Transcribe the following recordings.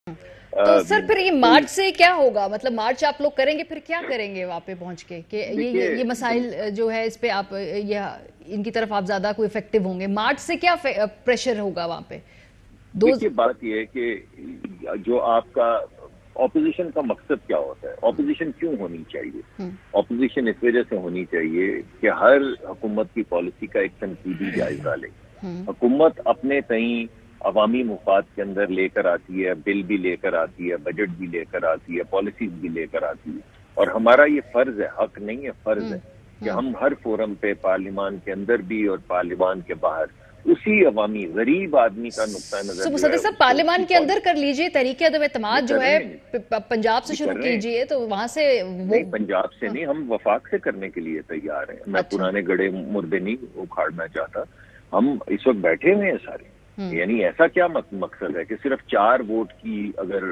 تو سر پھر یہ مارچ سے کیا ہوگا؟ مطلب مارچ آپ لوگ کریں گے، پھر کیا کریں گے وہاں پہ پہنچ کے کہ یہ مسائل جو ہے اس پہ آپ ان کی طرف آپ زیادہ کوئی افیکٹو ہوں گے؟ مارچ سے کیا پریشر ہوگا وہاں پہ؟ دیکھیے بات یہ ہے کہ جو آپ کا اپوزیشن کا مقصد کیا ہوتا ہے، اپوزیشن کیوں ہونی چاہیے؟ اپوزیشن اس وجہ سے ہونی چاہیے کہ ہر حکومت کی پالیسی کا ایک تنقیدی جائزہ لے۔ حکومت اپنے تئیں عوامی مفاد کے اندر لے کر آتی ہے، بل بھی لے کر آتی ہے، بجٹ بھی لے کر آتی ہے، پالیسیز بھی لے کر آتی ہے، اور ہمارا یہ فرض ہے، حق نہیں ہے، فرض ہے کہ ہم ہر فورم پہ پارلیمان کے اندر بھی اور پارلیمان کے باہر اسی عوامی غریب آدمی کا نقطہ نظر جو ہے صاحب پارلیمان کے اندر کر لیجئے، تحریک عدم اعتماد جو ہے پنجاب سے شروع کیجئے، تو وہاں سے نہیں، پنجاب سے نہیں، ہم وفاق سے کرنے کے لیے تیار ہیں۔ میں پرانے گڑے مردے نہیں اکھاڑنا چاہتا، ہم اس وقت بیٹھے ہوئے ہیں سارے۔ یعنی ایسا کیا مقصد ہے کہ صرف 4 ووٹ کی اگر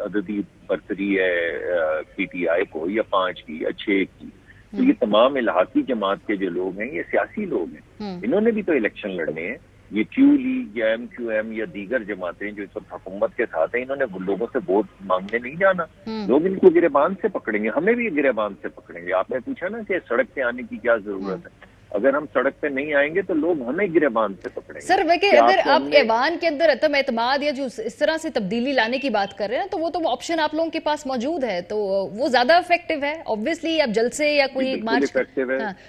عددی برتری ہے پی ٹی آئی کو، یا 5 کی یا 6 کی، تو یہ تمام الحاقی جماعت کے جو لوگ ہیں یہ سیاسی لوگ ہیں، انہوں نے بھی تو الیکشن لڑنے ہیں۔ یہ کیو لیگ یا MQM یا دیگر جماعتیں جو اس وقت حکومت کے ساتھ ہیں، انہوں نے لوگوں سے ووٹ مانگنے نہیں جانا، لوگ ان کو گریبان سے پکڑیں گے، ہمیں بھی گریبان سے پکڑیں گے۔ آپ نے پوچھا نا کہ سڑک پہ آنے کی کیا ضرورت ہے، اگر ہم سڑک پہ نہیں آئیں گے تو لوگ ہمیں گریبان سے پکڑیں گے۔ سر اگر آپ ایوان کے اندر عدم اعتماد یا جو اس طرح سے تبدیلی لانے کی بات کر رہے ہیں تو وہ تو آپشن آپ لوگوں کے پاس موجود ہے، تو وہ زیادہ افیکٹو ہے اوبویسلی۔ اب جلد سے یا کوئی مارچ،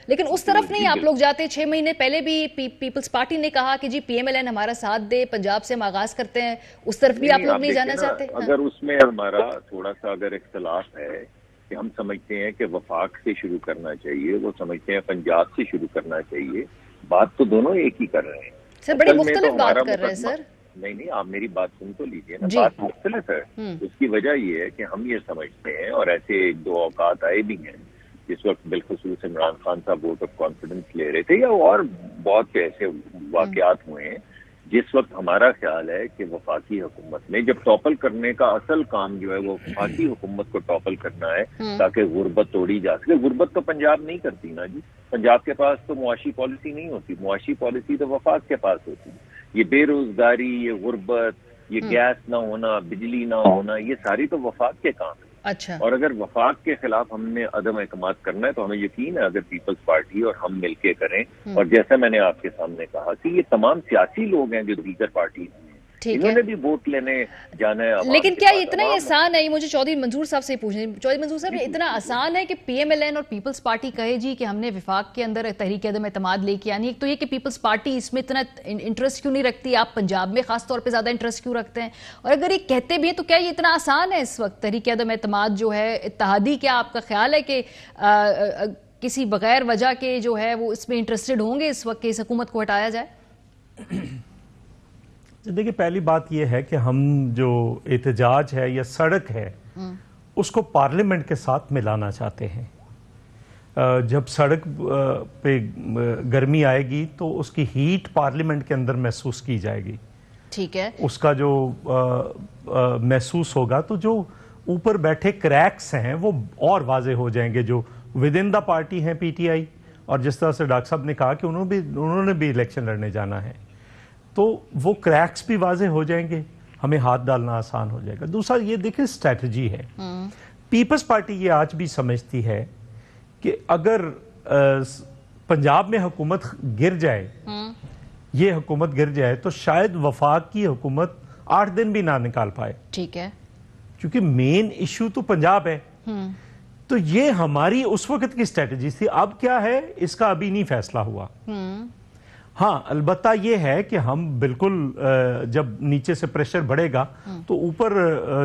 لیکن اس طرف نہیں آپ لوگ جاتے۔ 6 مہینے پہلے بھی پیپلز پارٹی نے کہا کہ جی PMLN ہمارا ساتھ دے، پنجاب سے ہم آغاز کرتے ہیں، اس طرف بھی آپ لوگ نہیں جانا چاہتے؟ اگر اس میں ہمارا تھوڑا سا اگر اختلاف ہے کہ ہم سمجھتے ہیں کہ وفاق سے شروع کرنا چاہیے، وہ سمجھتے ہیں پنجاب سے شروع کرنا چاہیے، بات تو دونوں ایک ہی کر رہے ہیں۔ سر بڑی مختلف بات کر رہے ہیں سر۔ نہیں، آپ میری بات سن تو لیجئے نا، بات مختلف ہے۔ اس کی وجہ یہ ہے کہ ہم یہ سمجھتے ہیں، اور ایسے 1-2 اوقات آئے بھی ہیں جس وقت بالخصوص عمران خان صاحب ووٹ آف کانفیڈنس لے رہے تھے، یا اور بہت سے ایسے واقعات ہوئے ہیں جس وقت ہمارا خیال ہے کہ وفاقی حکومت میں جب ٹاپل کرنے کا اصل کام جو ہے وہ وفاقی حکومت کو ٹاپل کرنا ہے تاکہ غربت توڑی جا سکے۔ غربت تو پنجاب نہیں کرتی نا جی، پنجاب کے پاس تو معاشی پالیسی نہیں ہوتی، معاشی پالیسی تو وفاق کے پاس ہوتی ہے۔ یہ بے روزگاری، یہ غربت، یہ گیس نہ ہونا، بجلی نہ ہونا، یہ ساری تو وفاق کے کام ہیں۔ اور اگر وفاق کے خلاف ہم نے عدم اعتماد کرنا ہے تو ہمیں یقین ہے اگر پیپلز پارٹی اور ہم مل کے کریں، اور جیسا میں نے آپ کے سامنے کہا کہ یہ تمام سیاسی لوگ ہیں جو دیگر پارٹی ہیں، انہوں نے بھی ووٹ لینے جانا ہے۔ لیکن کیا اتنا ہی آسان ہے؟ یہ مجھے چودھری منظور صاحب سے پوچھنا ہے۔ چودھری منظور صاحب، اتنا آسان ہے کہ PMLN اور پیپلز پارٹی کہے جی کہ ہم نے وفاق کے اندر تحریک عدم اعتماد لے کے آنی؟ ایک تو یہ کہ پیپلز پارٹی اس میں اتنا انٹرسٹ کیوں نہیں رکھتی، آپ پنجاب میں خاص طور پہ زیادہ انٹرسٹ کیوں رکھتے ہیں؟ اور اگر یہ کہتے بھی ہیں تو کیا یہ اتنا آسان ہے اس وقت تحریک عدم اعتماد جو ہے اتحادی؟ کیا آپ کا خیال ہے کہ کسی بغیر وجہ کے جو ہے وہ اس میں انٹرسٹڈ ہوں گے اس وقت کہ اس حکومت کو ہٹایا جائے؟ دیکھیں، پہلی بات یہ ہے کہ ہم جو احتجاج ہے یا سڑک ہے اس کو پارلیمنٹ کے ساتھ ملانا چاہتے ہیں۔ جب سڑک پہ گرمی آئے گی تو اس کی ہیٹ پارلیمنٹ کے اندر محسوس کی جائے گی، ٹھیک ہے، اس کا جو محسوس ہوگا تو جو اوپر بیٹھے کریکس ہیں وہ اور واضح ہو جائیں گے جو ود ان دا پارٹی ہیں PTI، اور جس طرح سے ڈاکٹر صاحب نے کہا کہ انہوں نے بھی الیکشن لڑنے جانا ہے، تو وہ کریکس بھی واضح ہو جائیں گے، ہمیں ہاتھ ڈالنا آسان ہو جائے گا۔ دوسرا یہ دیکھیں اسٹریٹجی ہے، پیپلز پارٹی یہ آج بھی سمجھتی ہے کہ اگر پنجاب میں حکومت گر جائے، یہ حکومت گر جائے تو شاید وفاق کی حکومت 8 دن بھی نہ نکال پائے، ٹھیک ہے، کیونکہ مین ایشو تو پنجاب ہے۔ تو یہ ہماری اس وقت کی اسٹریٹجی تھی۔ اب کیا ہے اس کا ابھی نہیں فیصلہ ہوا۔ ہاں، البتہ یہ ہے کہ ہم بالکل جب نیچے سے پریشر بڑھے گا تو اوپر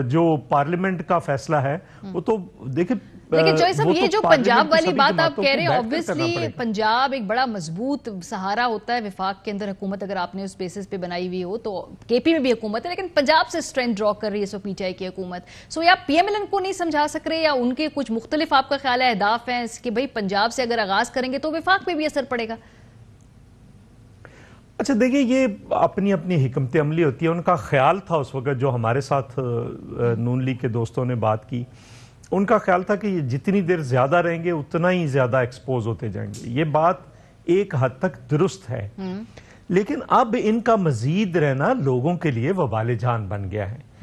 جو پارلیمنٹ کا فیصلہ ہے وہ تو دیکھیں۔ لیکن جوئی صاحب، یہ جو پنجاب والی بات آپ کہہ رہے ہیں، obviously پنجاب ایک بڑا مضبوط سہارا ہوتا ہے وفاق کے اندر حکومت، اگر آپ نے اس بیسس پہ بنائی ہوئی ہو تو KP میں بھی حکومت ہے، لیکن پنجاب سے اسٹرینتھ ڈرا کر رہی ہے سو PTI کی حکومت۔ سو یا PMLN کو نہیں سمجھا سک رہے، یا ان کے کچھ مختلف آپ کا خیال ہے اہداف ہیں کہ بھئی پنجاب سے اگر آغاز کریں گے تو وفاق پہ بھی اثر پڑے گا؟ اچھا دیکھیں، یہ اپنی اپنی حکمت عملی ہوتی ہے۔ ان کا خیال تھا اس وقت جو ہمارے ساتھ نون لیگ کے دوستوں نے بات کی، ان کا خیال تھا کہ یہ جتنی دیر زیادہ رہیں گے اتنا ہی زیادہ ایکسپوز ہوتے جائیں گے۔ یہ بات ایک حد تک درست ہے، لیکن اب ان کا مزید رہنا لوگوں کے لیے وبال جان بن گیا ہے۔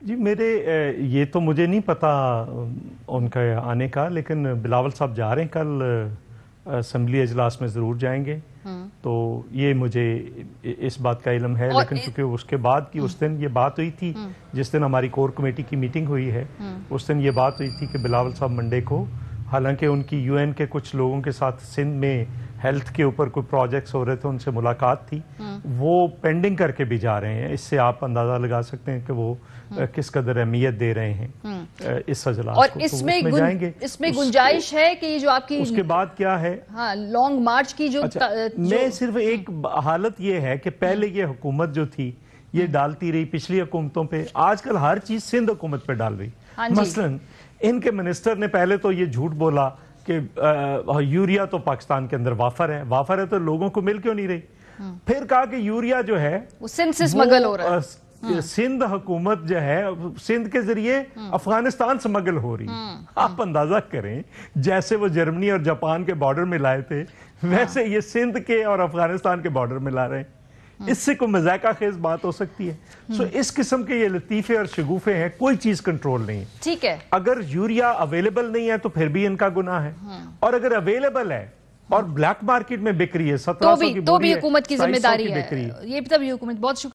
جی میرے یہ تو مجھے نہیں پتا ان کا آنے کا، لیکن بلاول صاحب جا رہے ہیں کل اسمبلی اجلاس میں ضرور جائیں گے، تو یہ مجھے اس بات کا علم ہے، لیکن چونکہ اس کے بعد کی اس دن یہ بات ہوئی تھی، جس دن ہماری کور کمیٹی کی میٹنگ ہوئی ہے، اس دن یہ بات ہوئی تھی کہ بلاول صاحب منڈے کو، حالانکہ ان کی یو این کے کچھ لوگوں کے ساتھ سندھ میں ہیلتھ کے اوپر کوئی پروجیکٹس ہو رہے تھے، ان سے ملاقات تھی، وہ پینڈنگ کر کے بھی جا رہے ہیں۔ اس سے آپ اندازہ لگا سکتے ہیں کہ وہ کس قدر اہمیت دے رہے ہیں اس اجلاس کو، اور تو اس میں جائیں گے۔ اس میں گنجائش ہے کہ یہ جو آپ کی اس کے بعد کیا ہے، ہاں لانگ مارچ کی جو میں صرف ایک حالت یہ ہے کہ پہلے یہ حکومت جو تھی یہ ڈالتی رہی پچھلی حکومتوں پہ، آج کل ہر چیز سندھ حکومت پہ ڈال رہی۔ مثلا ان کے منسٹر نے پہلے تو یہ جھوٹ بولا کہ یوریا تو پاکستان کے اندر وافر ہے تو لوگوں کو مل کیوں نہیں رہی، پھر کہا کہ یوریا جو ہے وہ سندھ سے سمگل ہو رہا ہے، سندھ حکومت جو ہے سندھ کے ذریعے افغانستان سمگل ہو رہی۔ آپ اندازہ کریں جیسے وہ جرمنی اور جاپان کے بارڈر میں لائے تھے، ویسے یہ سندھ کے اور افغانستان کے بارڈر میں لا رہے ہیں۔ اس سے کوئی مذائقہ خیز بات ہو سکتی ہے؟ سو اس قسم کے یہ لطیفے اور شگوفے ہیں، کوئی چیز کنٹرول نہیں ہے۔ ٹھیک ہے، اگر یوریا اویلیبل نہیں ہے تو پھر بھی ان کا گناہ ہے، اور اگر اویلیبل ہے اور بلیک مارکیٹ میں بک رہی ہے، 1700 کی تو بھی بوری ہے، حکومت کی ذمہ 2700 داری کی ہے، بک رہی ہے۔ یہ تب حکومت۔ بہت شکریہ۔